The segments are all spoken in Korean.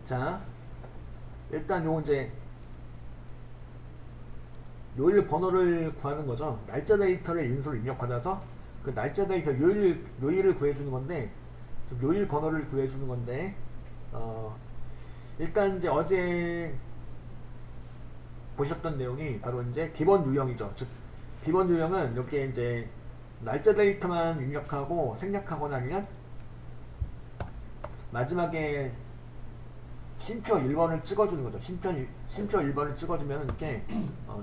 자, 일단 요 이제 요일 번호를 구하는 거죠. 날짜 데이터를 인수를 입력받아서 그 날짜 데이터 요일을 구해주는 건데, 요일 번호를 구해주는 건데, 일단 이제 어제 보셨던 내용이 바로 이제 기본 유형이죠. 즉, 기본 유형은 여기에 이제 날짜 데이터만 입력하고 생략하거나 아니면 마지막에 쉼표 1번을 찍어주는 거죠. 쉼표 1번을 찍어주면 이렇게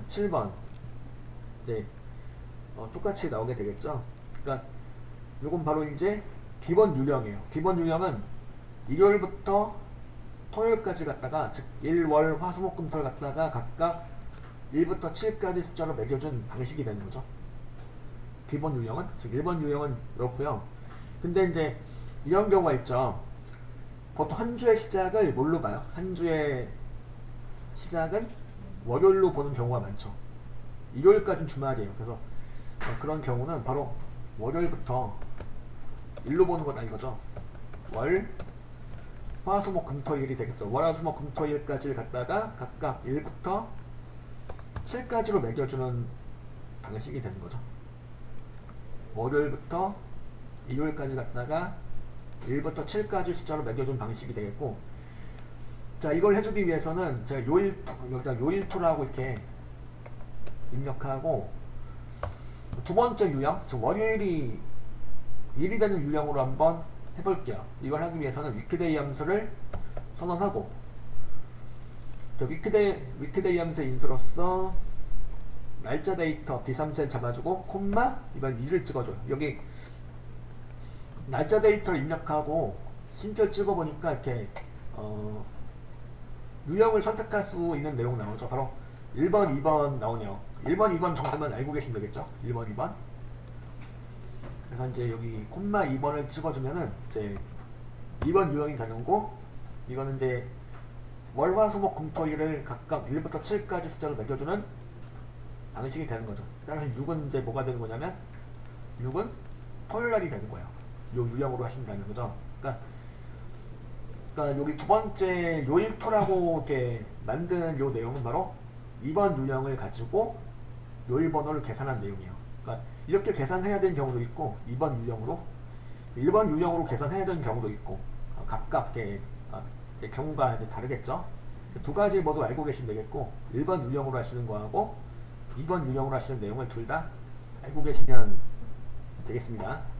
7번 이제 똑같이 나오게 되겠죠. 그러니까 요건 바로 이제 기본 유형이에요. 기본 유형은 일요일부터 토요일까지 갖다가 즉 일, 월, 화, 수, 목, 금, 토를 갖다가 각각 1부터 7까지 숫자로 매겨준 방식이 되는 거죠. 기본 유형은 즉 1번 유형은 이렇고요. 근데 이제 이런 경우가 있죠. 보통 한 주의 시작을 뭘로 봐요? 한 주의 시작은 월요일로 보는 경우가 많죠. 일요일까지는 주말이에요. 그래서 그런 경우는 바로 월요일부터 일로 보는 거다 이거죠. 월, 화, 수, 목, 금, 토, 일이 되겠죠. 월, 화, 수, 목, 금, 토, 일까지를 갖다가 각각 1부터 7까지로 매겨주는 방식이 되는 거죠. 월요일부터 일요일까지 갖다가 1부터 7까지 숫자로 매겨준 방식이 되겠고, 자, 이걸 해주기 위해서는 제가 여기다 요일투라고 이렇게 입력하고, 두 번째 유형, 즉 월요일이 1이 되는 유형으로 한번 해볼게요. 이걸 하기 위해서는 위크데이 함수를 선언하고, 위크데이 함수의 인수로서 날짜 데이터 B3셀 잡아주고 콤마 이번 2를 찍어줘요. 여기 날짜 데이터를 입력하고 쉼표 찍어보니까 이렇게 유형을 선택할 수 있는 내용 나오죠. 바로 1번, 2번 나오네요. 1번, 2번 정도만 알고 계시면 되겠죠. 1번, 2번. 그래서 이제 여기 콤마 2번을 찍어주면은 이제 2번 유형이 되는 거고, 이거는 이제 월, 화, 수, 목, 금, 토, 일을 각각 1부터 7까지 숫자로 매겨주는 방식이 되는 거죠. 따라서 6은 이제 뭐가 되는 거냐면 6은 토요일날이 되는 거예요. 요 유형으로 하시면 되는 거죠. 그러니까 여기 두 번째 요일토라고 이렇게 만드는 요 내용은 바로 2번 유형을 가지고 요일 번호를 계산한 내용이에요. 그러니까 이렇게 계산해야 되는 경우도 있고 2번 유형으로 1번 유형으로 계산해야 되는 경우도 있고 각각 이제 경우가 이제 다르겠죠. 두 가지 모두 알고 계시면 되겠고 1번 유형으로 하시는 거하고 2번 유형으로 하시는 내용을 둘 다 알고 계시면 되겠습니다.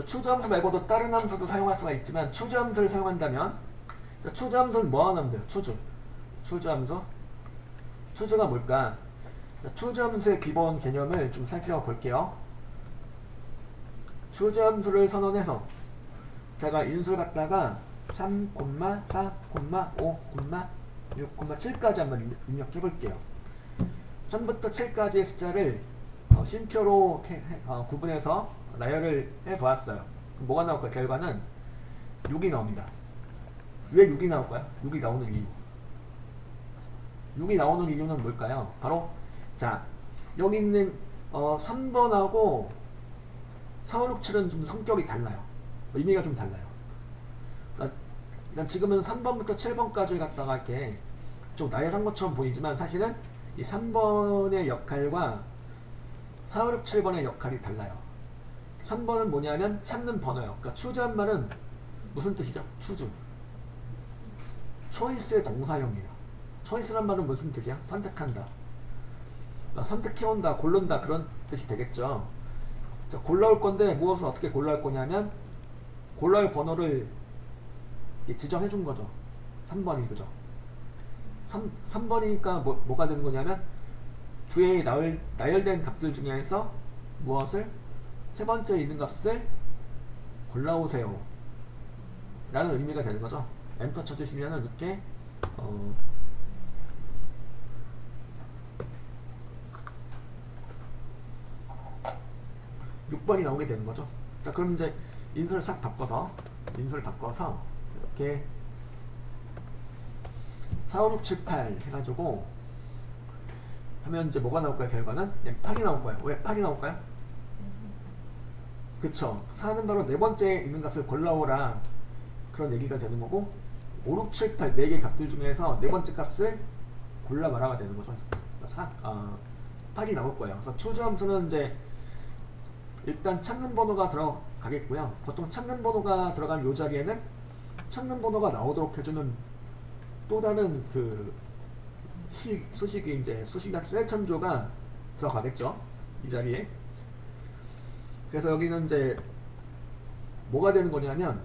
추주 함수 말고도 다른 함수도 사용할 수가 있지만 추주 함수를 사용한다면, 추주 함수는 뭐 하면 돼요? 추주 함수. 추주가 뭘까? 추주 함수의 기본 개념을 좀 살펴볼게요. 추주 함수를 선언해서 제가 인수를 갖다가 3, 4, 5, 6, 7까지 한번 입력해 볼게요. 3부터 7까지의 숫자를 쉼표로 구분해서 나열을 해 보았어요. 뭐가 나올까요? 결과는 6이 나옵니다. 왜 6이 나올까요? 6이 나오는 이유. 6이 나오는 이유는 뭘까요? 바로 자, 여기 있는 3번하고 4, 5, 6, 7은 좀 성격이 달라요. 의미가 좀 달라요. 일단 지금은 3번부터 7번까지 갖다가 이렇게 좀 나열한 것처럼 보이지만 사실은 이 3번의 역할과 4, 5, 6, 7번의 역할이 달라요. 3번은 뭐냐면 찾는 번호예요. 그러니까 추주한 말은 무슨 뜻이죠? 추주. 초이스의 동사형이에요. 초이스란 말은 무슨 뜻이야? 선택한다. 그러니까 선택해온다, 고른다 그런 뜻이 되겠죠. 자, 골라올 건데 무엇을 어떻게 골라올 거냐면 골라올 번호를 지정해 준 거죠. 3번이 그죠? 3번이니까 뭐가 되는 거냐면 주에 나열된 값들 중에서 무엇을 세 번째 있는 값을 골라오세요 라는 의미가 되는 거죠. 엔터 쳐주시면 이렇게 6번이 나오게 되는 거죠. 자, 그럼 이제 인수를 싹 바꿔서 이렇게 4, 5, 6, 7, 8 해가지고 하면 이제 뭐가 나올까요? 결과는 8이 나올 거예요. 왜 8이 나올까요? 그쵸. 4는 바로 네 번째 있는 값을 골라오라. 그런 얘기가 되는 거고, 5, 6, 7, 8 네 개 값들 중에서 네 번째 값을 골라 말아가 되는 거죠. 8이 나올 거예요. 그래서 추주 함수는 이제 일단 찾는 번호가 들어가겠고요. 보통 찾는 번호가 들어간 이 자리에는 찾는 번호가 나오도록 해주는 또 다른 그 수식이 이제 수식약 셀천조가 들어가겠죠. 이 자리에. 그래서 여기는 이제 뭐가 되는 거냐면,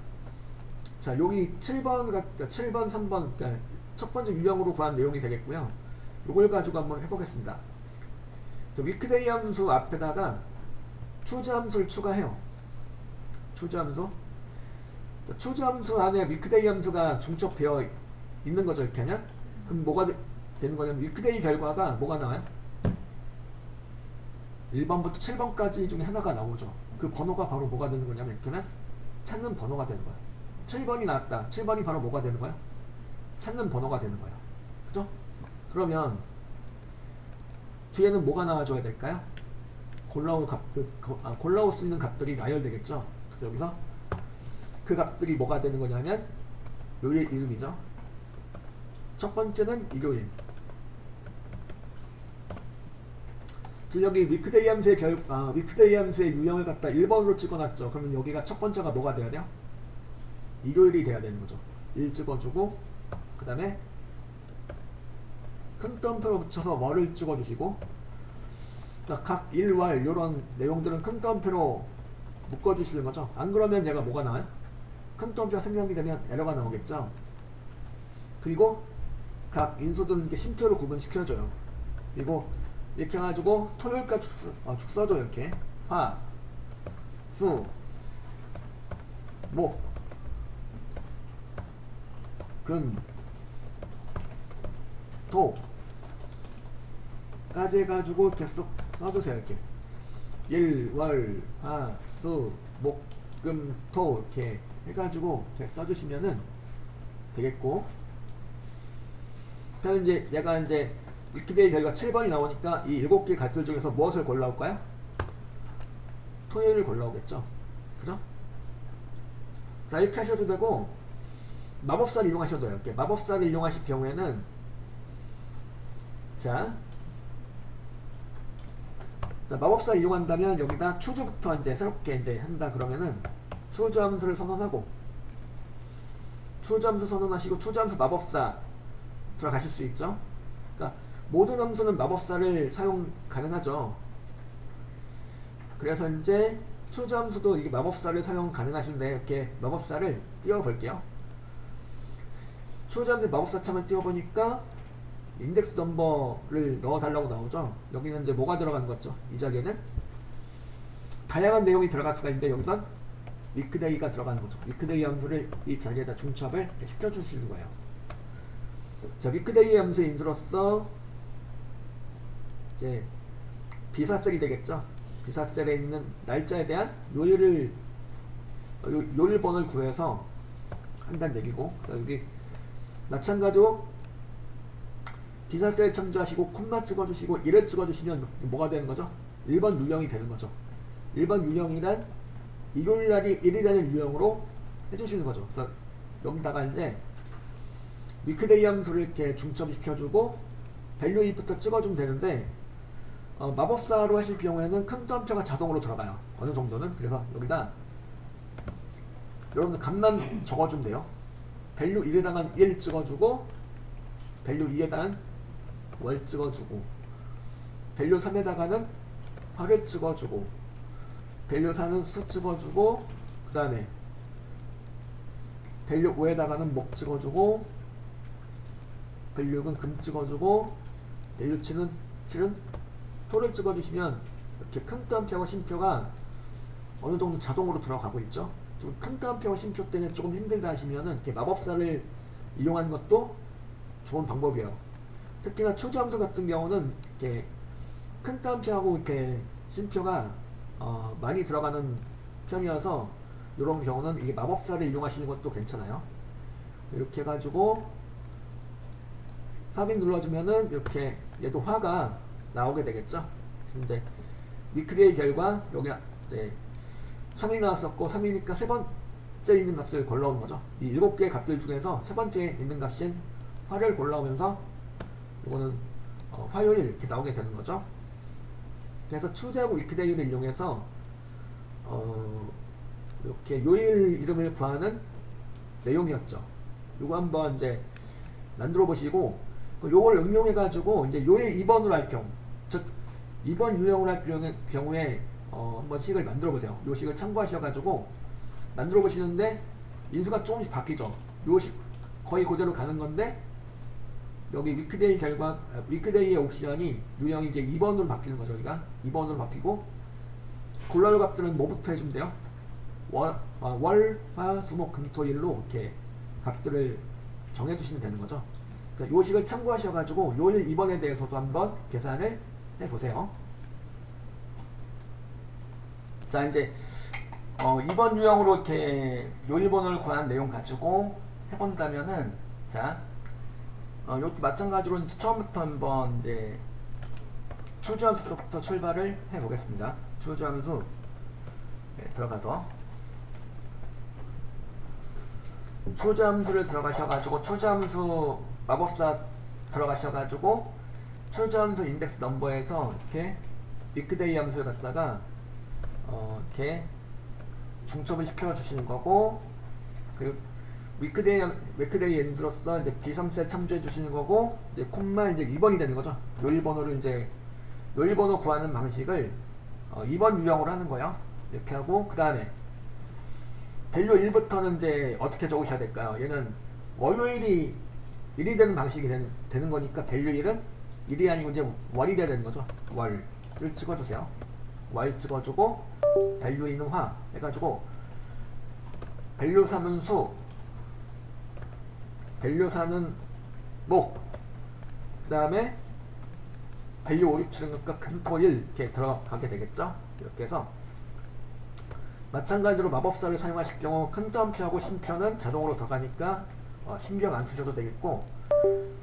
자 여기 7번 3번 그러니까 첫 번째 유형으로 구한 내용이 되겠고요. 이걸 가지고 한번 해보겠습니다. 위크데이 함수 앞에다가 추주 함수를 추가해요. 추주 함수. 추주 함수 안에 위크데이 함수가 중첩되어 있는 거죠. 이렇게 하면. 그럼 뭐가 되는 거냐면 위크데이 결과가 뭐가 나와요? 1번부터 7번까지 중에 하나가 나오죠. 그 번호가 바로 뭐가 되는 거냐면 이렇게 하면 찾는 번호가 되는 거야. 7번이 나왔다. 7번이 바로 뭐가 되는 거야? 찾는 번호가 되는 거야. 그죠? 그러면 뒤에는 뭐가 나와줘야 될까요? 골라올 값들, 골라올 수 있는 값들이 나열되겠죠. 그래서 여기서 그 값들이 뭐가 되는 거냐면 요일 이름이죠. 첫 번째는 일요일. 지금 여기 위크데이 함수의 위크데이 함수의 유형을 갖다 1번으로 찍어놨죠. 그러면 여기가 첫 번째가 뭐가 돼야 돼요? 일요일이 돼야 되는 거죠. 1 찍어주고 그 다음에 큰 따옴표로 붙여서 월을 찍어주시고, 각 일월 이런 내용들은 큰 따옴표로 묶어주시는 거죠. 안 그러면 얘가 뭐가 나와요? 큰 따옴표가 생성이 되면 에러가 나오겠죠. 그리고 각 인수들은 이렇게 쉼표로 구분시켜줘요. 그리고 이렇게 해가지고 토요일까지 축사도 이렇게 화, 수, 목, 금, 토 까지 해가지고 계속 써주세요. 이렇게 일, 월, 화, 수, 목, 금, 토 이렇게 해가지고 이렇게 써주시면은 되겠고, 그다음에 이제 얘가 이제 위크데이 결과 7번이 나오니까 이 7개 값들 중에서 무엇을 골라올까요? 토요일을 골라오겠죠. 그죠? 자, 이렇게 하셔도 되고, 마법사를 이용하셔도 돼요. 이렇게 마법사를 이용하실 경우에는, 자, 마법사를 이용한다면 여기다 추주부터 이제 새롭게 이제 한다 그러면은 추주 함수를 선언하고, 추주 함수 선언하시고 추주 함수 마법사 들어가실 수 있죠. 그러니까 모든 함수는 마법사를 사용 가능하죠. 그래서 이제 추주 함수도 이게 마법사를 사용 가능하신데, 이렇게 마법사를 띄워볼게요. 추주 함수 마법사 창을 띄워보니까 인덱스 넘버를 넣어달라고 나오죠. 여기는 이제 뭐가 들어가는 거죠? 이 자리에는 다양한 내용이 들어갈 수가 있는데 여기선 위크데이가 들어가는 거죠. 위크데이 함수를 이 자리에다 중첩을 시켜주시는 거예요. 자, 위크데이 함수의 인수로서 이제 비사셀이 되겠죠. 비사셀에 있는 날짜에 대한 요일번을 구해서 한다는 얘기고, 여기 마찬가지로 비사셀 참조하시고 콤마 찍어주시고 1을 찍어주시면 뭐가 되는 거죠? 1번 유형이 되는 거죠. 1번 유형이란 일요일날이 1이라는 유형으로 해주시는 거죠. 그래서 여기다가 이제 위크데이 함수를 이렇게 중첩시켜주고 밸류 if부터 찍어주면 되는데, 마법사로 하실 경우에는 큰 따옴표가 자동으로 들어가요. 어느 정도는. 그래서 여기다 여러분들 값만 적어주면 돼요. 밸류 1에다가 1 찍어주고, 밸류 2에다가 월 찍어주고, 밸류 3에다가는 화를 찍어주고, 밸류 4는 수 찍어주고, 그 다음에 밸류 5에다가는 목 찍어주고, 밸류 6은 금 찍어주고, 밸류 7은 토를 찍어주시면 이렇게 큰 따옴표와 쉼표가 어느 정도 자동으로 들어가고 있죠. 좀 큰 따옴표와 쉼표 때문에 조금 힘들다 하시면은 이렇게 마법사를 이용하는 것도 좋은 방법이에요. 특히나 추주 함수 같은 경우는 이렇게 큰 따옴표하고 이렇게 쉼표가 많이 들어가는 편이어서 이런 경우는 이게 마법사를 이용하시는 것도 괜찮아요. 이렇게 해가지고 확인 눌러주면은 이렇게 얘도 화가 나오게 되겠죠. 근데 위크데이 결과 여기 이제 3이 나왔었고 3이니까 세 번째 있는 값을 골라오는 거죠. 이 7개의 값들 중에서 세 번째에 있는 값인 화를 골라오면서 이거는 화요일 이렇게 나오게 되는 거죠. 그래서 추제하고 위크데이를 이용해서 이렇게 요일 이름을 구하는 내용이었죠. 요거 한번 이제 만들어 보시고 요걸 응용해 가지고 이제 요일 2번으로 할 경우, 즉 2번 유형으로 할 경우에 한번 식을 만들어 보세요. 요 식을 참고하셔 가지고 만들어 보시는데 인수가 조금씩 바뀌죠. 요 식 거의 그대로 가는 건데 여기 위크데이 결과 위크데이의 옵션이 유형이 이제 2번으로 바뀌는 거죠. 여기가 2번으로 바뀌고 골라올 값들은 뭐부터 해주면 돼요? 월, 화, 수, 목, 금, 토, 일로 이렇게 값들을 정해주시면 되는 거죠. 그러니까 요 식을 참고하셔가지고 요일 2번에 대해서도 한번 계산을 해보세요. 자, 이제 2번 유형으로 이렇게 요일번호를 구한 내용 가지고 해본다면은, 자, 이것도 마찬가지로 이제 처음부터 한번 이제 추주함수부터 출발을 해보겠습니다. 추주함수 들어가서 추주함수를 들어가셔가지고 추주함수 마법사 들어가셔가지고 추주함수 인덱스 넘버에서 이렇게 위크데이 함수를 갖다가 이렇게 중첩을 시켜주시는 거고, 그리고 위크데이 엔드로서 이제 B3셀 참조해 주시는 거고, 이제 콤마 이제 2번이 되는 거죠. 요일번호를 이제 요일번호 구하는 방식을 2번 유형으로 하는 거예요. 이렇게 하고, 그 다음에 밸류 1부터는 이제 어떻게 적으셔야 될까요? 얘는 월요일이 1이 되는 방식이 되는 거니까 밸류 1은 1이 아니고 이제 월이 돼야 되는 거죠. 월을 찍어주세요. 월 찍어주고, 밸류 2는 화 해가지고, 밸류 3은 수, 밸류 4는 목, 그 다음에 밸류 5, 6, 7은 금, 토, 일 이렇게 들어가게 되겠죠. 이렇게 해서 마찬가지로 마법사를 사용하실 경우 큰떠한표하고 심표는 자동으로 들어가니까 신경 안 쓰셔도 되겠고,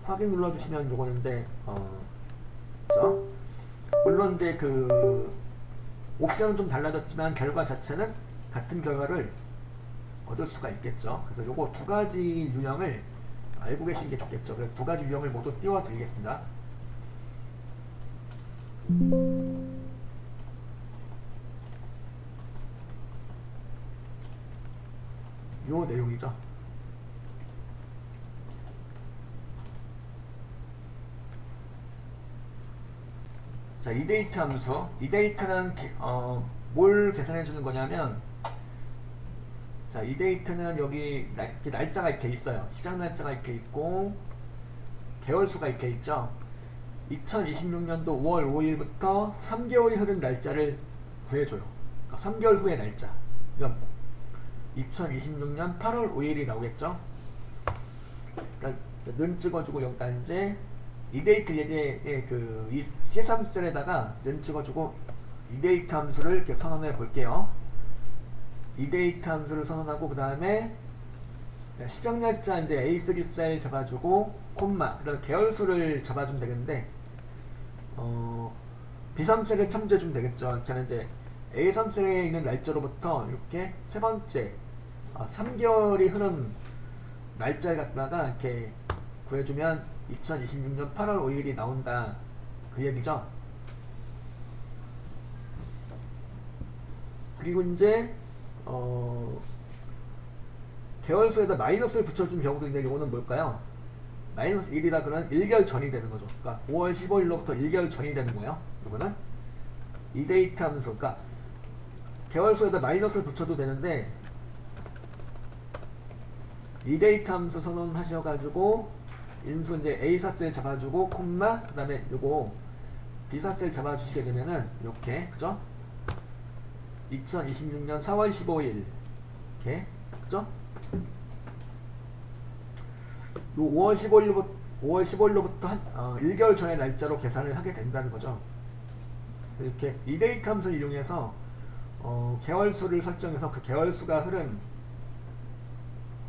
확인 눌러주시면 요거는 이제 그렇죠? 물론 이제 그 옵션은 좀 달라졌지만 결과 자체는 같은 결과를 얻을 수가 있겠죠. 그래서 요거 두 가지 유형을 알고 계신 게 좋겠죠. 그래서 두 가지 유형을 모두 띄워 드리겠습니다. 요 내용이죠. 자, 이데이트 함수. 이데이트는 뭘 계산해 주는 거냐면, 자, 이데이트는 여기 날짜가 이렇게 있어요. 시작 날짜가 이렇게 있고 개월수가 이렇게 있죠. 2026년도 5월 5일부터 3개월이 흐른 날짜를 구해줘요. 그러니까 3개월 후의 날짜. 그럼 2026년 8월 5일이 나오겠죠. 그러니까 는 찍어주고 여기다 이제 이데이트 얘의 그 C3셀에다가 는 찍어주고 이데이트 함수를 이렇게 선언해 볼게요. 이데이트 함수를 선언하고, 그 다음에 시작 날짜 이제 A3 셀 잡아주고 콤마, 그 다음에 계열수를 잡아주면 되겠는데 B3 셀을 참조해주면 되겠죠. 저는 이제 A3 셀에 있는 날짜로부터 이렇게 세 번째 3개월이 흐른 날짜를 갖다가 이렇게 구해주면 2026년 8월 5일이 나온다, 그 얘기죠. 그리고 이제 개월수에다 마이너스를 붙여준 경우도 있는데, 이거는 뭘까요? 마이너스 1이다 그러면 1개월 전이 되는 거죠. 그러니까 5월 15일로부터 1개월 전이 되는 거예요. 이거는 이데이트 함수, 그러니까 개월수에다 마이너스를 붙여도 되는데, 이데이트 함수 선언하셔가지고 인수 이제 A4셀 잡아주고 콤마, 그 다음에 요거 B4셀 잡아주시게 되면은 이렇게, 그죠? 2026년 4월 15일 이렇게, 그죠? 요 5월 15일로부터 한 1개월 전의 날짜로 계산을 하게 된다는 거죠. 이렇게 이데이트 함수를 이용해서 개월수를 설정해서 그 개월수가 흐른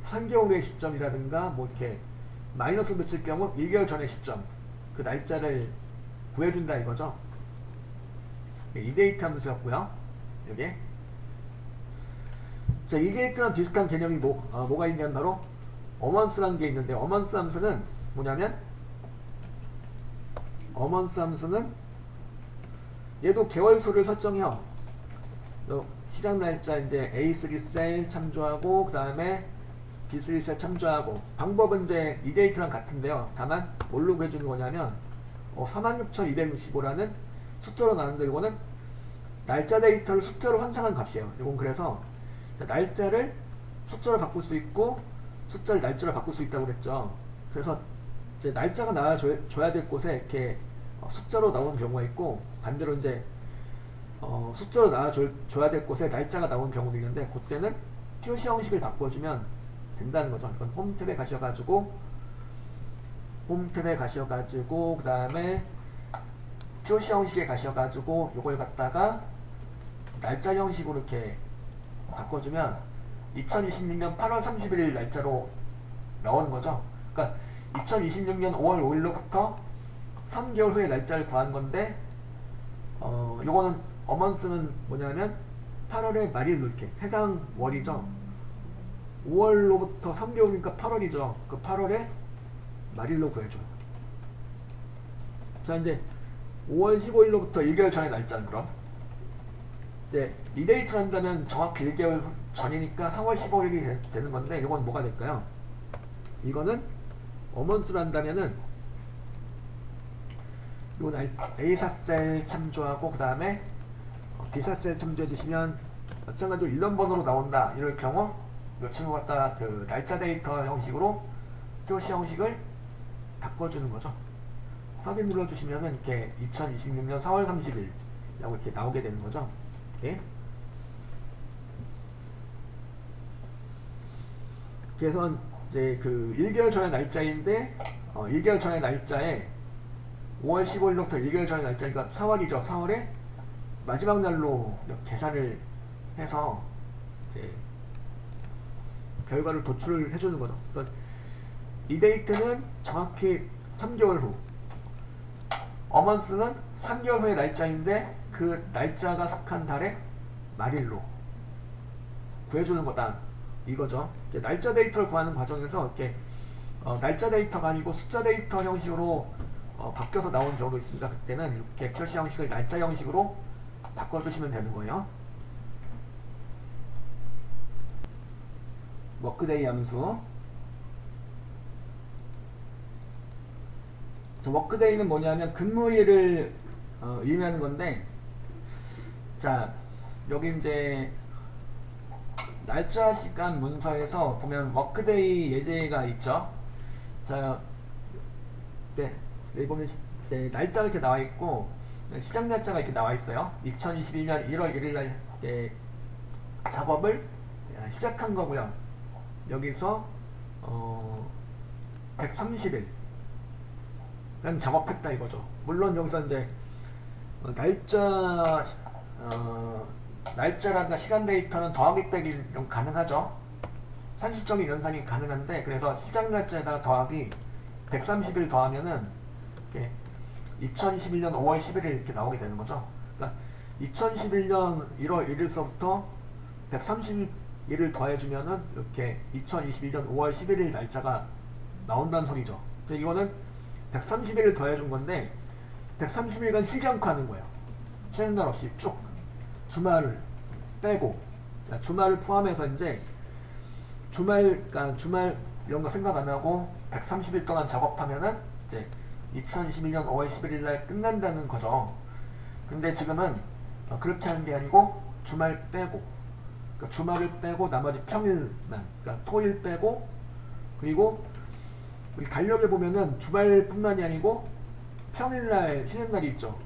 3개월 후의 시점이라든가 뭐 이렇게 마이너스 붙일 경우 1개월 전의 시점, 그 날짜를 구해준다 이거죠. 이데이트 함수였고요. 여기 자, 이게이트랑 비슷한 개념이 뭐가 있냐면 바로 어먼스라는 게 있는데, 어먼스 함수는 뭐냐면, 어먼스 함수는 얘도 개월수를 설정해요. 시작 날짜 이제 A3 셀 참조하고, 그 다음에 B3 셀 참조하고, 방법은 이제 이데이트랑 같은데요. 다만 뭘로 구해주는 거냐면 46,265라는 숫자로 나오는데, 이거는 날짜 데이터를 숫자로 환산한 값이에요. 이건 그래서 날짜를 숫자로 바꿀 수 있고 숫자를 날짜로 바꿀 수 있다고 그랬죠. 그래서 이제 날짜가 나와줘야 될 곳에 이렇게 숫자로 나오는 경우가 있고, 반대로 이제 숫자로 나와줘야 될 곳에 날짜가 나오는 경우도 있는데, 그때는 표시 형식을 바꿔주면 된다는 거죠. 이건 홈탭에 가셔가지고 그 다음에 표시 형식에 가셔가지고 요걸 갖다가 날짜 형식으로 이렇게 바꿔주면 2026년 8월 31일 날짜로 나오는 거죠. 그러니까 2026년 5월 5일로부터 3개월 후에 날짜를 구한 건데, 요거는 어먼스는 뭐냐면 8월의 말일로 이렇게 해당 월이죠. 5월로부터 3개월이니까 8월이죠. 그 8월의 말일로 구해줘요. 자, 이제 5월 15일로부터 1개월 전의 날짜는 그럼 이제 리데이트를 한다면 정확히 1개월 전이니까 3월 15일이 되는 건데, 이건 뭐가 될까요? 이거는 어먼스로 한다면은 이건 A4셀 참조하고 그 다음에 B4셀 참조해 주시면 마찬가지로 1년 번호로 나온다 이럴 경우 이 친구 갖다 그 날짜 데이터 형식으로 표시 형식을 바꿔주는 거죠. 확인 눌러주시면은 이렇게 2026년 4월 30일 라고 이렇게 나오게 되는 거죠. 이렇게. 그래서 이제 그 1개월 전의 날짜인데, 1개월 전의 날짜에 5월 15일부터 1개월 전의 날짜니까 4월이죠. 4월에 마지막 날로 계산을 해서 이제 결과를 도출을 해주는 거죠. 그러니까 이 데이트는 정확히 3개월 후, 어먼스는 3개월 후의 날짜인데 그 날짜가 속한 달의 말일로 구해주는 거다 이거죠. 날짜 데이터를 구하는 과정에서 이렇게 날짜 데이터가 아니고 숫자 데이터 형식으로 바뀌어서 나오는 경우도 있습니다. 그때는 이렇게 표시 형식을 날짜 형식으로 바꿔주시면 되는 거예요. 워크데이 함수. 워크데이는 뭐냐면 근무일을 의미하는 건데, 자, 여기 이제 날짜 시간 문서에서 보면 워크데이 예제가 있죠. 자, 네, 여기 보면 이제 날짜가 이렇게 나와 있고 시작 날짜가 이렇게 나와 있어요. 2021년 1월 1일 날 작업을 시작한 거고요. 여기서 130일 작업했다 이거죠. 물론 여기서 이제 날짜라든가 시간 데이터는 더하기 빼기 이런 가능하죠. 산술적인 연산이 가능한데, 그래서 시작 날짜에다가 더하기 130일 더하면은 이렇게 2021년 5월 11일 이렇게 나오게 되는 거죠. 그러니까 2011년 1월 1일서부터 130일을 더해주면은 이렇게 2021년 5월 11일 날짜가 나온다는 소리죠. 그래서 이거는 130일을 더해준 건데 130일간 쉬지 않고 하는 거예요. 쉬는 날 없이 쭉 주말을 빼고, 주말을 포함해서 이제 그러니까 주말 이런 거 생각 안 하고 130일 동안 작업하면은 이제 2021년 5월 11일 날 끝난다는 거죠. 근데 지금은 그렇게 하는 게 아니고 주말 빼고, 그러니까 주말을 빼고 나머지 평일만, 그러니까 토일 빼고, 그리고 여기 달력에 보면은 주말뿐만이 아니고 평일날 쉬는 날이 있죠.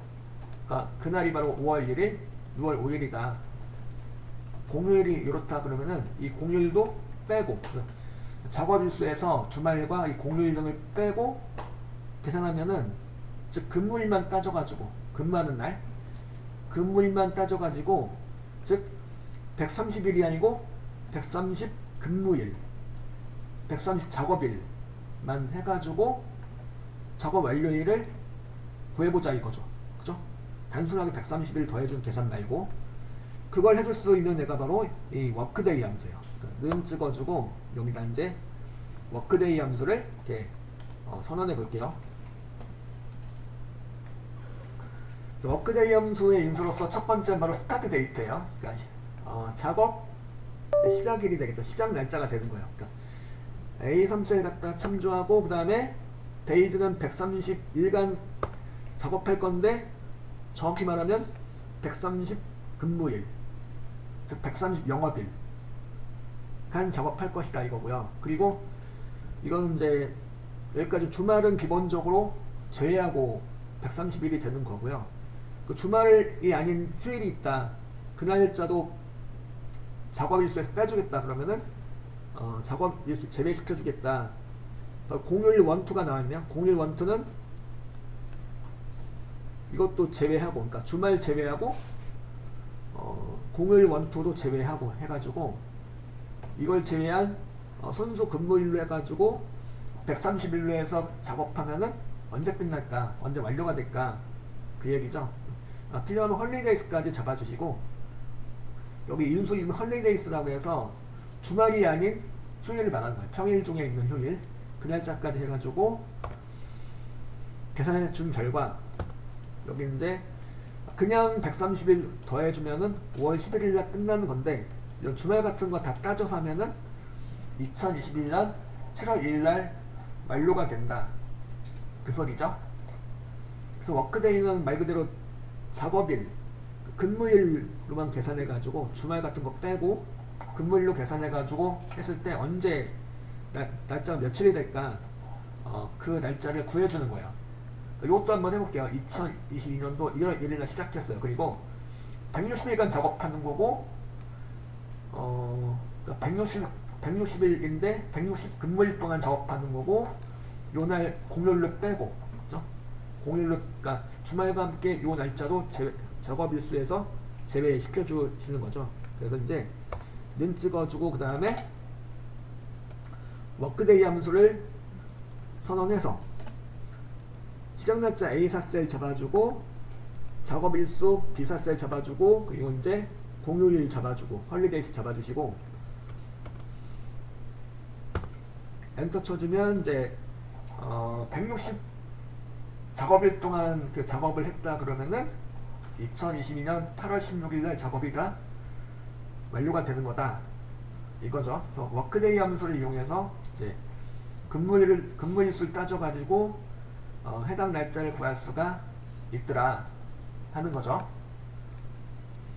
그러니까 그날이 바로 5월 1일, 6월 5일이다. 공휴일이 이렇다 그러면은 이 공휴일도 빼고, 작업일수에서 주말과 이 공휴일 등을 빼고 계산하면은, 즉 근무일만 따져가지고, 근무하는 날 근무일만 따져가지고, 즉 130일이 아니고 130 근무일, 130 작업일만 해가지고 작업 완료일을 구해보자 이거죠. 그죠? 단순하게 130일 더해준 계산 말고, 그걸 해줄 수 있는 애가 바로 이 워크데이 함수예요. 그러니까 는 찍어주고 여기다 이제 워크데이 함수를 이렇게 선언해 볼게요. 워크데이 함수의 인수로서 첫 번째는 바로 스타트 데이트예요. 그러니까 작업 시작일이 되겠죠. 시작 날짜가 되는 거예요. 그러니까 A3셀 갖다 참조하고 그 다음에 데이즈는 130일간 작업할 건데 정확히 말하면 130 근무일, 즉 130 영업일 간 작업할 것이다 이거고요. 그리고 이건 이제 여기까지 주말은 기본적으로 제외하고 130일이 되는 거고요. 그 주말이 아닌 휴일이 있다. 그 날짜도 작업일수에서 빼주겠다 그러면은 작업일수 제외시켜주겠다. 공휴일 원투가 나왔네요. 공휴일 원투는 이것도 제외하고, 그러니까 주말 제외하고 공휴일 원투도 제외하고 해가지고 이걸 제외한 순수 근무일로 해가지고 130일로 해서 작업하면은 언제 끝날까, 언제 완료가 될까 그 얘기죠. 필요하면 헐리데이스까지 잡아주시고, 여기 인수 있는 헐리데이스라고 해서 주말이 아닌 휴일을 말하는 거예요. 평일 중에 있는 휴일 그 날짜까지 해가지고 계산해 준 결과 여기 이제 그냥 130일 더해주면은 5월 11일날 끝나는 건데 이런 주말 같은 거 다 따져서 하면은 2021년 7월 1일날 완료가 된다 그 소리죠. 그래서 워크데이는 말 그대로 작업일, 근무일로만 계산해가지고 주말 같은 거 빼고 근무일로 계산해가지고 했을 때 언제 날짜가 며칠이 될까 그 날짜를 구해주는 거예요. 이것도 한번 해볼게요. 2022년도 1월 1일날 시작했어요. 그리고 160일간 작업하는 거고 160일인데 160 근무일 동안 작업하는 거고 요날 공휴일로 빼고 그렇죠? 공휴일로 그러니까 주말과 함께 요 날짜도 작업일수에서 제외시켜 주시는 거죠. 그래서 이제 는 찍어주고 그 다음에 워크데이 함수를 선언해서 시작날짜 A4셀 잡아주고 작업일수 B4셀 잡아주고 그리고 이제 공휴일 잡아주고 헐리데이스 잡아주시고 엔터 쳐주면 이제 160 작업일 동안 그 작업을 했다 그러면은 2022년 8월 16일날 작업이 다 완료가 되는 거다 이거죠. 그래서 워크데이 함수를 이용해서 이제 근무일수를 따져가지고 해당 날짜를 구할 수가 있더라 하는 거죠.